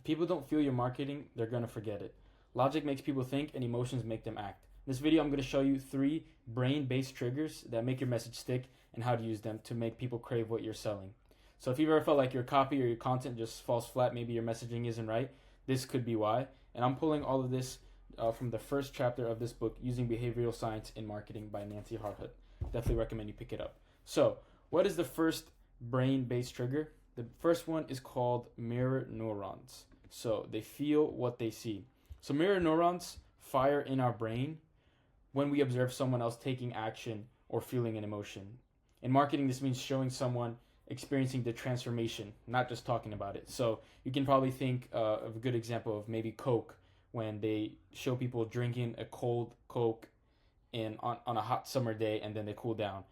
people don't feel your marketing, they're going to forget it. Logic makes people think, and emotions make them act. In this video, I'm going to show you 3 brain-based triggers that make your message stick and how to use them to make people crave what you're selling. So if you've ever felt like your copy or your content just falls flat, maybe your messaging isn't right, this could be why. And I'm pulling all of this from the first chapter of this book, Using Behavioral Science in Marketing by Nancy Harhut. Definitely recommend you pick it up. So what is the first brain-based trigger? The first one is called mirror neurons. So they feel what they see. So mirror neurons fire in our brain when we observe someone else taking action or feeling an emotion. In marketing, this means showing someone experiencing the transformation, not just talking about it. So you can probably think of a good example of maybe Coke, when they show people drinking a cold Coke on a hot summer day and then they cool down.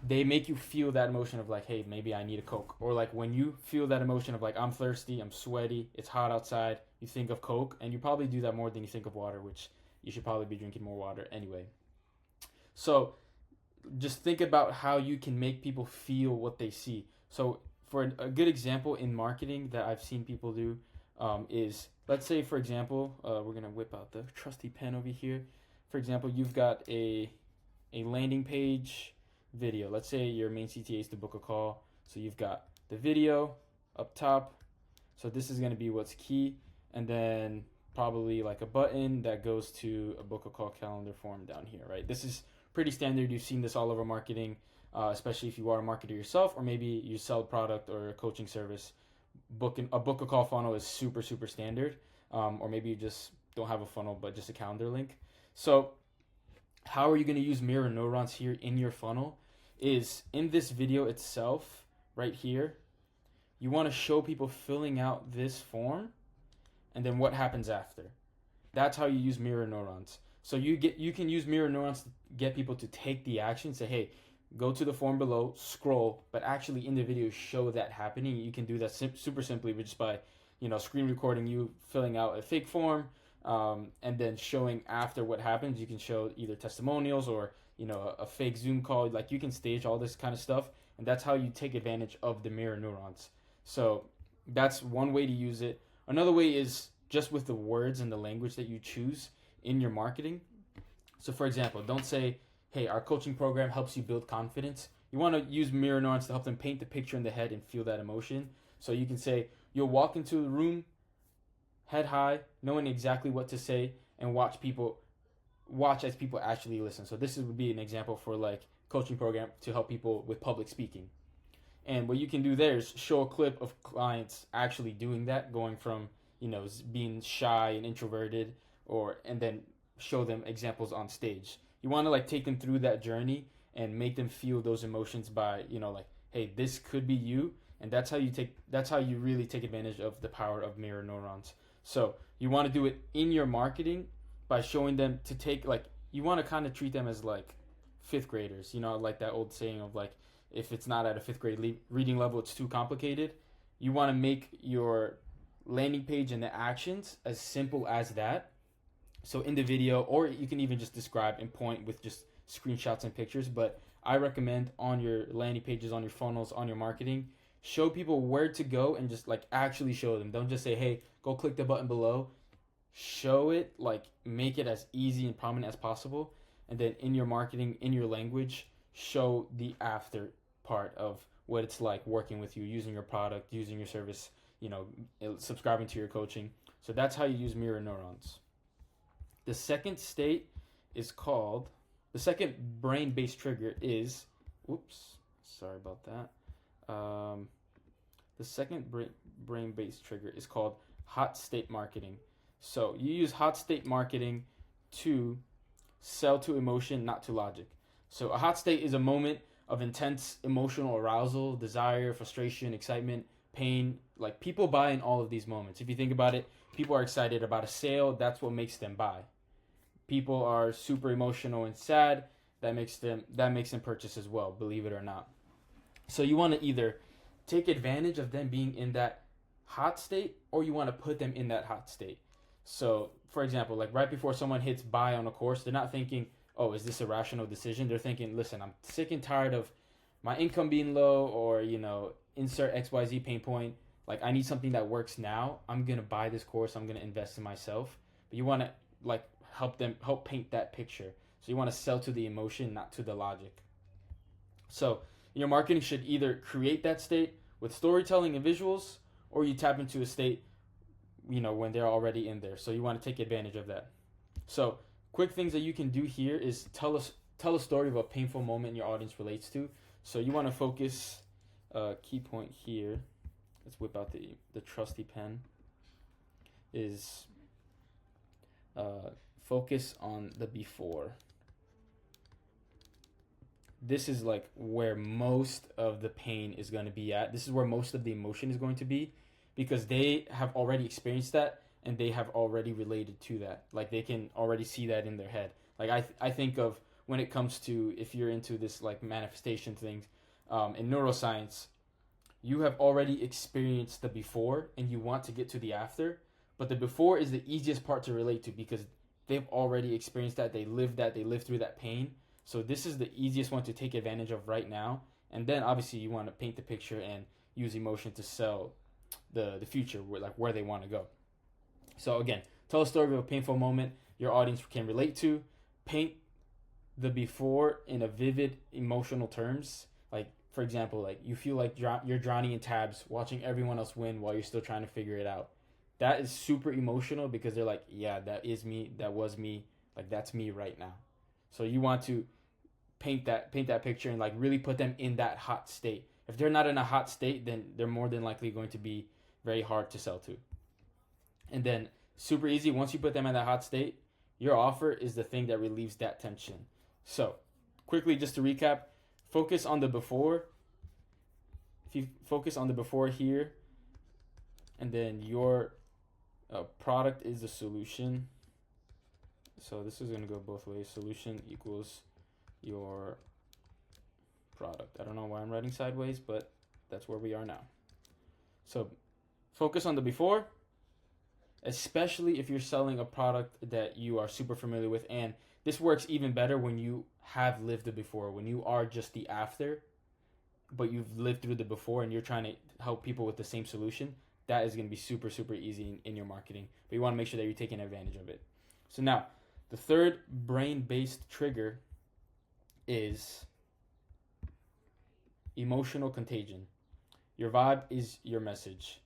They make you feel that emotion of like, hey, maybe I need a Coke. Or like when you feel that emotion of like, I'm thirsty, I'm sweaty, it's hot outside, you think of Coke, and you probably do that more than you think of water, which you should probably be drinking more water anyway. So just think about how you can make people feel what they see. So for a good example in marketing that I've seen people do is, let's say, for example, we're going to whip out the trusty pen over here. For example, you've got a landing page video. Let's say your main CTA is to book a call. So you've got the video up top. So this is going to be what's key. And then probably like a button that goes to a book a call calendar form down here, right? This is pretty standard. You've seen this all over marketing, especially if you are a marketer yourself, or maybe you sell a product or a coaching service. A book a call funnel is super standard, or maybe you just don't have a funnel but just a calendar link. So how are you going to use mirror neurons here in your funnel is in this video itself right here. You want to show people filling out this form and then what happens after. That's how you use mirror neurons. So you can use mirror neurons to get people to take the action, say, hey, go to the form below, scroll, but actually in the video show that happening. You can do that super simply just by, screen recording you filling out a fake form, and then showing after what happens. You can show either testimonials or, a fake Zoom call. Like you can stage all this kind of stuff, and that's how you take advantage of the mirror neurons. So that's one way to use it. Another way is just with the words and the language that you choose in your marketing. So for example, don't say, hey, our coaching program helps you build confidence. You want to use mirror neurons to help them paint the picture in the head and feel that emotion. So you can say, you'll walk into the room, head high, knowing exactly what to say, and watch as people actually listen. So this would be an example for like coaching program to help people with public speaking. And what you can do there is show a clip of clients actually doing that, going from, being shy and introverted, and then show them examples on stage. You want to like take them through that journey and make them feel those emotions by, like, hey, this could be you. And that's how you really take advantage of the power of mirror neurons. So you want to do it in your marketing by showing them to take, like, you want to kind of treat them as like 5th graders, like that old saying of like, if it's not at a 5th grade reading level, it's too complicated. You want to make your landing page and the actions as simple as that. So in the video, or you can even just describe and point with just screenshots and pictures. But I recommend on your landing pages, on your funnels, on your marketing, show people where to go and just like actually show them. Don't just say, hey, go click the button below. Show it, like make it as easy and prominent as possible. And then in your marketing, in your language, show the after part of what it's like working with you, using your product, using your service, subscribing to your coaching. So that's how you use mirror neurons. The second brain-based trigger is, sorry about that. The second brain-based trigger is called hot state marketing. So you use hot state marketing to sell to emotion, not to logic. So a hot state is a moment of intense emotional arousal, desire, frustration, excitement, pain. Like people buy in all of these moments. If you think about it, people are excited about a sale. That's what makes them buy. People are super emotional and sad. That makes them purchase as well, believe it or not. So you want to either take advantage of them being in that hot state, or you want to put them in that hot state. So for example, like right before someone hits buy on a course, they're not thinking, oh, is this a rational decision? They're thinking, listen, I'm sick and tired of my income being low, or, insert XYZ pain point. like I need something that works now. I'm gonna buy this course. I'm gonna invest in myself. But you want to like help paint that picture. So you want to sell to the emotion, not to the logic. So your marketing should either create that state with storytelling and visuals, or you tap into a state, when they're already in there. So you want to take advantage of that. So quick things that you can do here is tell a story of a painful moment your audience relates to. So you want to focus. Key point here. Let's whip out the trusty pen. Is focus on the before. This is like where most of the pain is going to be at. This is where most of the emotion is going to be, because they have already experienced that and they have already related to that. Like they can already see that in their head. Like I think of when it comes to, if you're into this like manifestation things, in neuroscience, you have already experienced the before and you want to get to the after, but the before is the easiest part to relate to because they've already experienced that, they lived through that pain. So this is the easiest one to take advantage of right now. And then obviously you want to paint the picture and use emotion to sell the future, where they want to go. So again, tell a story of a painful moment your audience can relate to. Paint the before in a vivid emotional terms. Like, for example, like you feel like you're drowning in tabs watching everyone else win while you're still trying to figure it out. That is super emotional because they're like, yeah, that is me, that was me, like that's me right now. So you want to paint that picture and like really put them in that hot state. If they're not in a hot state, then they're more than likely going to be very hard to sell to. And then super easy, once you put them in that hot state, your offer is the thing that relieves that tension. So quickly, just to recap, focus on the before. If you focus on the before here, and then your product is the solution. So this is going to go both ways. Solution equals your product. I don't know why I'm writing sideways, but that's where we are now. So focus on the before, especially if you're selling a product that you are super familiar with. And this works even better when you have lived the before, when you are just the after, but you've lived through the before and you're trying to help people with the same solution. That is going to be super, super easy in your marketing. But you want to make sure that you're taking advantage of it. So now, the third brain-based trigger is emotional contagion. Your vibe is your message.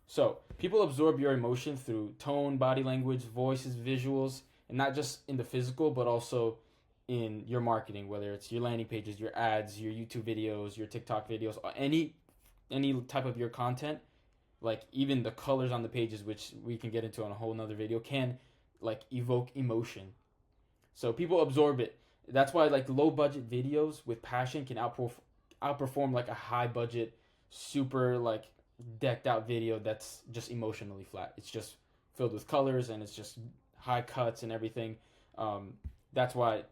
So people absorb your emotion through tone, body language, voices, visuals, and not just in the physical, but also in your marketing, whether it's your landing pages, your ads, your YouTube videos, your TikTok videos, any type of your content. Like even the colors on the pages, which we can get into on a whole nother video, can like evoke emotion. So people absorb it. That's why like low budget videos with passion can outperform like a high budget, super like decked out video that's just emotionally flat. It's just filled with colors and it's just high cuts and everything. That's why,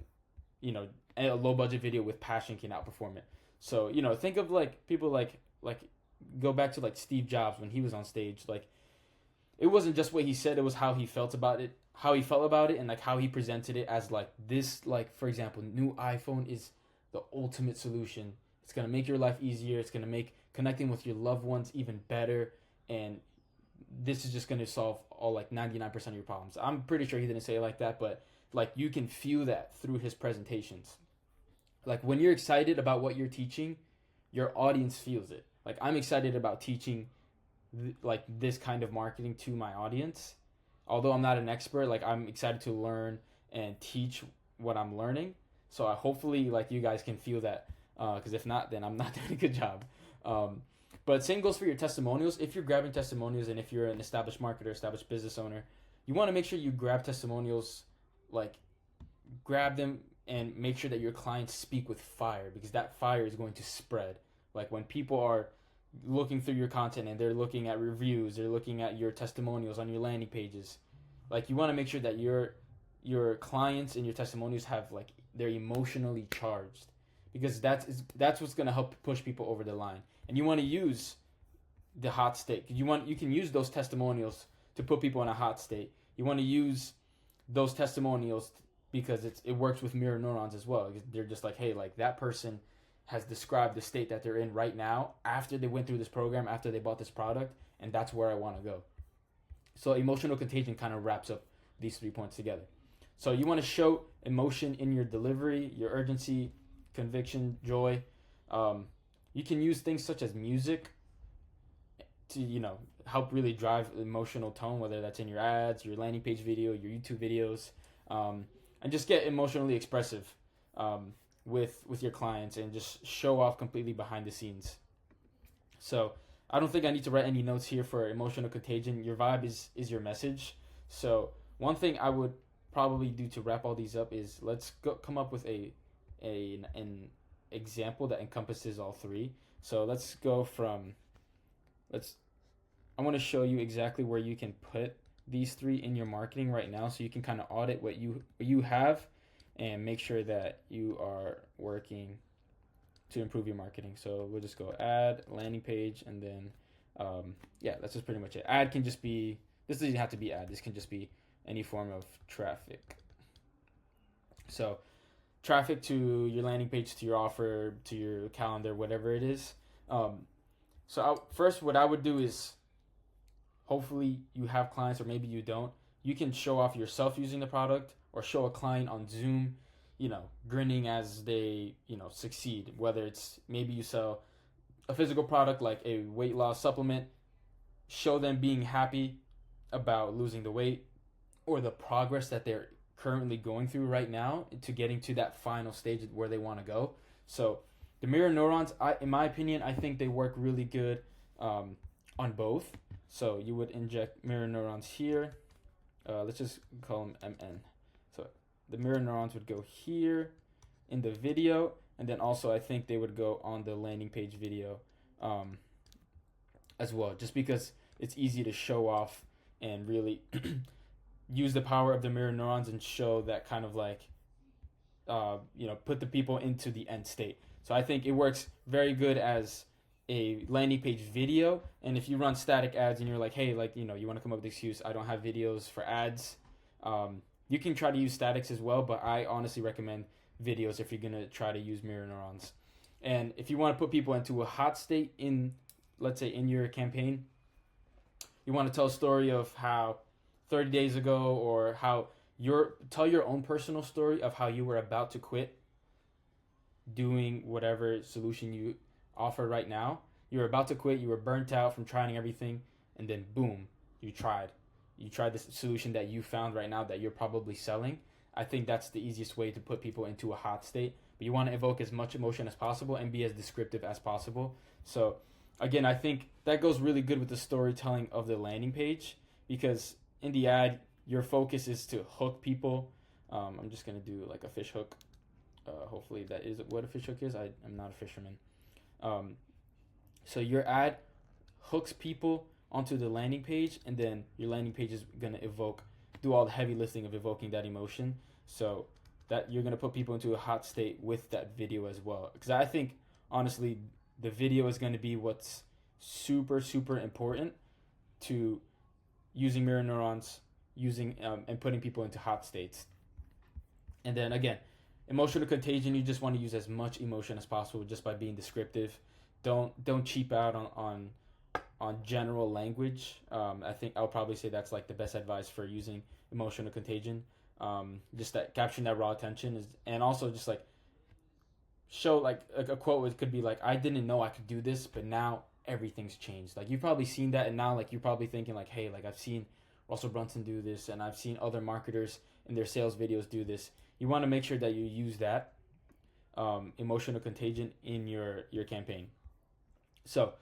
a low budget video with passion can outperform it. So, think of like people like go back to like Steve Jobs when he was on stage. Like it wasn't just what he said, it was how he felt about it, and like how he presented it as like this, like for example, new iPhone is the ultimate solution. It's going to make your life easier. It's going to make connecting with your loved ones even better. And this is just going to solve all like 99% of your problems. I'm pretty sure he didn't say it like that, but like you can feel that through his presentations. Like when you're excited about what you're teaching, your audience feels it. Like I'm excited about teaching like this kind of marketing to my audience. Although I'm not an expert, like I'm excited to learn and teach what I'm learning. So hopefully like you guys can feel that. Because if not, then I'm not doing a good job. But same goes for your testimonials. If you're grabbing testimonials and if you're an established marketer, established business owner, you want to make sure you grab testimonials, like grab them and make sure that your clients speak with fire, because that fire is going to spread. Like when people are looking through your content and they're looking at reviews, they're looking at your testimonials on your landing pages, like you want to make sure that your clients and your testimonials have like they're emotionally charged, because that's what's going to help push people over the line. And you want to use the hot state. You can use those testimonials to put people in a hot state. You want to use those testimonials because it works with mirror neurons as well. They're just like, hey, like that person has described the state that they're in right now after they went through this program, after they bought this product, and that's where I want to go. So emotional contagion kind of wraps up these 3 points together. So you want to show emotion in your delivery, your urgency, conviction, joy. You can use things such as music to, help really drive emotional tone, whether that's in your ads, your landing page video, your YouTube videos, and just get emotionally expressive with your clients and just show off completely behind the scenes. So I don't think I need to write any notes here for emotional contagion. Your vibe is your message. So one thing I would probably do to wrap all these up is let's come up with an example that encompasses all three. So let's go from I want to show you exactly where you can put these three in your marketing right now, so you can kind of audit what you have and make sure that you are working to improve your marketing. So we'll just go ad, landing page, and then that's just pretty much it. Ad can just be, this doesn't have to be ad, this can just be any form of traffic. So traffic to your landing page, to your offer, to your calendar, whatever it is. First what I would do is, hopefully you have clients, or maybe you don't. You can show off yourself using the product, or show a client on Zoom, grinning as they, succeed. Whether it's, maybe you sell a physical product like a weight loss supplement, show them being happy about losing the weight, or the progress that they're currently going through right now to getting to that final stage where they want to go. So the mirror neurons, in my opinion, I think they work really good on both. So you would inject mirror neurons here. Let's just call them MN. So the mirror neurons would go here in the video, and then also I think they would go on the landing page video as well, just because it's easy to show off and really use the power of the mirror neurons and show that kind of like, put the people into the end state. So I think it works very good as a landing page video. And if you run static ads and you're like, hey, you want to come up with the excuse, I don't have videos for ads, you can try to use statics as well, but I honestly recommend videos if you're going to try to use mirror neurons. And if you want to put people into a hot state in, let's say, in your campaign, you want to tell a story of how 30 days ago, or tell your own personal story of how you were about to quit doing whatever solution you offer right now. You were about to quit, you were burnt out from trying everything, and then boom, you tried the solution that you found right now that you're probably selling. I think that's the easiest way to put people into a hot state, but you want to evoke as much emotion as possible and be as descriptive as possible. So again, I think that goes really good with the storytelling of the landing page, because in the ad, your focus is to hook people. I'm just going to do like a fish hook. Hopefully that is what a fish hook is. I'm not a fisherman. So your ad hooks people onto the landing page, and then your landing page is going to do all the heavy lifting of evoking that emotion, so that you're going to put people into a hot state with that video as well. Because I think, honestly, the video is going to be what's super, super important to using mirror neurons, and putting people into hot states. And then again, emotional contagion, you just want to use as much emotion as possible just by being descriptive. Don't cheap out on general language. I think I'll probably say that's like the best advice for using emotional contagion. Just that capturing that raw attention is, and also just like show like a quote. It could be like, I didn't know I could do this, but now everything's changed. Like you've probably seen that, and now like you're probably thinking like, hey, like I've seen Russell Brunson do this, and I've seen other marketers in their sales videos do this. You want to make sure that you use that emotional contagion in your campaign. So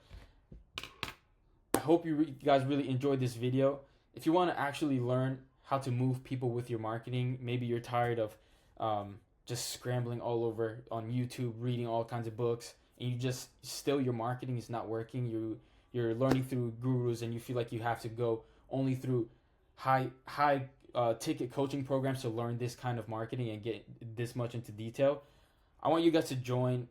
I hope you guys really enjoyed this video. If you want to actually learn how to move people with your marketing, maybe you're tired of just scrambling all over on YouTube, reading all kinds of books, and you just still your marketing is not working. You're learning through gurus, and you feel like you have to go only through high ticket coaching programs to learn this kind of marketing and get this much into detail. I want you guys to join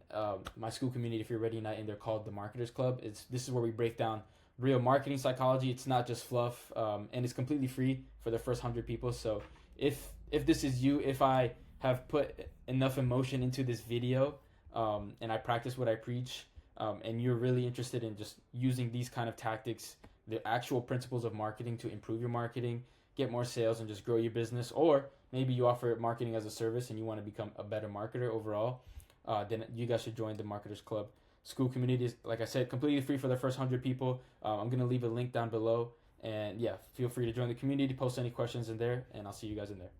my school community if you're ready tonight, and they're called the Marketers Club. This is where we break down real marketing psychology. It's not just fluff, and it's completely free for the first 100 people. So if this is you, if I have put enough emotion into this video and I practice what I preach, and you're really interested in just using these kind of tactics, the actual principles of marketing to improve your marketing, get more sales, and just grow your business, or maybe you offer marketing as a service and you want to become a better marketer overall, then you guys should join the Marketers Club. School community is, like I said, completely free for the first 100 people. I'm going to leave a link down below. And yeah, feel free to join the community, post any questions in there, and I'll see you guys in there.